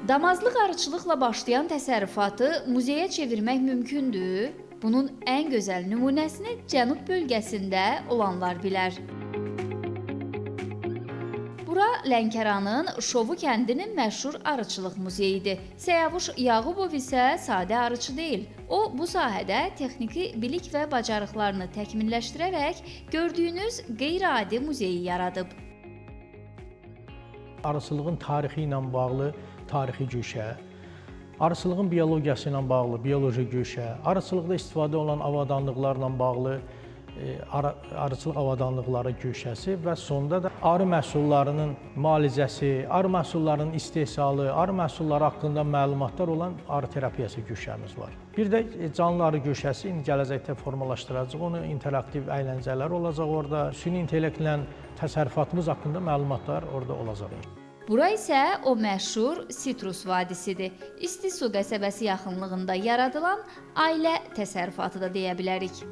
Damazlıq arıçılıqla başlayan təsərrüfatı muzeyə çevirmək mümkündür. Bunun ən gözəl nümunəsini cənub bölgəsində olanlar bilər. Bura Lənkəranın Şovu kəndinin məşhur arıçılıq muzeyidir. Səyavuş Yağubov isə sadə arıçı deyil. O, bu sahədə texniki bilik və bacarıqlarını təkmilləşdirərək gördüyünüz qeyri-adi muzeyi yaradıb. Arıçılığın tarixi ilə bağlı tarixi güşə, arıçılığın biologiyası ilə bağlı bioloji güşə, arıçılıqda istifadə olunan avadanlıqlarla bağlı arıçılıq avadanlıqları güşəsi və sonda da arı məhsullarının müalicəsi, arı məhsullarının istehsalı, arı məhsulları haqqında məlumatlar olan arı terapiyası güşəmiz var. Bir də canlı arı güşəsi indi gələcəkdə formalaşdıracaq, onu interaktiv əyləncələr olacaq orada, süni intellektlə təsərrüfatımız haqqında məlumatlar orada olacaq. Bura isə o məşhur Sitrus vadisidir. İstisu qəsəbəsi yaxınlığında yaradılan ailə təsərrüfatı da deyə bilərik.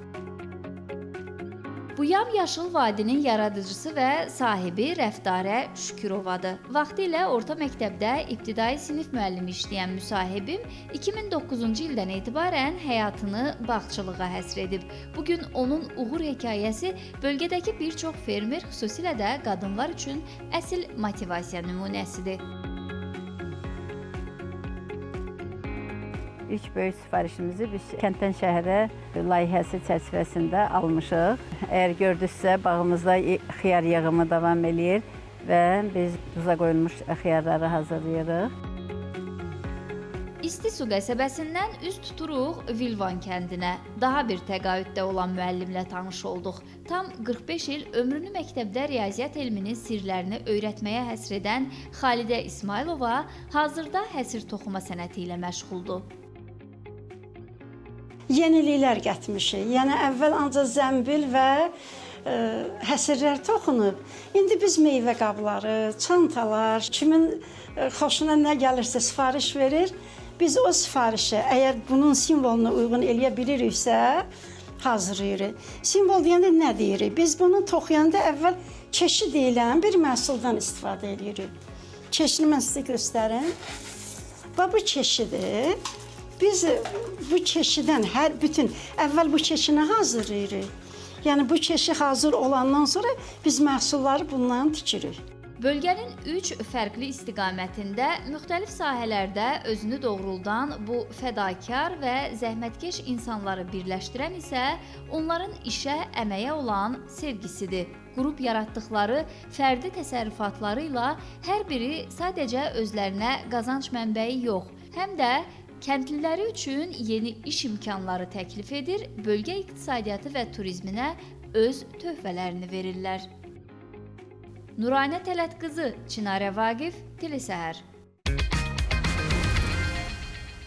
Bu yamyaşıl vadinin yaradıcısı və sahibi Rəftarə Şükürovadır. Vaxtilə orta məktəbdə ibtidai sinif müəllimi işləyən müsahibim 2009-cu ildən etibarən həyatını bağçılığa həsr edib. Bugün onun uğur hekayəsi bölgədəki bir çox fermer, xüsusilə də qadınlar üçün əsl motivasiya nümunəsidir. İlk böyük sifarişimizi biz kənddən şəhərə layihəsi çərçivəsində almışıq. Əgər gördünüzsə, bağımızda xiyar yığımı davam eləyir və biz duza qoyulmuş xiyarları hazırlayırıq. İstisu qəsəbəsindən üz tuturuq Vilvan kəndinə. Daha bir təqaüddə olan müəllimlə tanış olduq. Tam 45 il ömrünü məktəbdə riyaziyyat elminin sirlərini öyrətməyə həsr edən Xalidə İsmailova hazırda həsir toxuma sənəti ilə məşğuldur. Yeniliklər gətmişik. Yəni əvvəl ancaq zəmbil və həsirlər toxunub. İndi biz meyvə qabları, çantalar, kimin xoşuna nə gəlirsə sifariş verir. Biz o sifarişi, əgər bunun simvoluna uyğun eləyə biliriksə, hazırlayırıq. Simvol deyəndə nə deyirik? Biz bunu toxuyanda əvvəl keşi deyilən bir məhsuldan istifadə edirik. Keşini mən sizə göstərim. Bu keşidir. Biz bu keşidən əvvəl bu keşini hazırlayırıq. Yəni bu keşi hazır olandan sonra biz məhsulları bundan tikirik. Bölgənin 3 fərqli istiqamətində müxtəlif sahələrdə özünü doğruldan bu fədakar və zəhmətkeş insanları birləşdirən isə onların işə, əməyə olan sevgisidir. Qrup yaratdıqları fərdi təsərrüfatları ilə hər biri sadəcə özlərinə qazanc mənbəyi yox, həm də kəndliləri üçün yeni iş imkanları təklif edir, bölgə iqtisadiyyatı və turizminə öz töhfələrini verirlər. Nuranə Tələt qızı, Çinarə Vaqif, Telesəhər.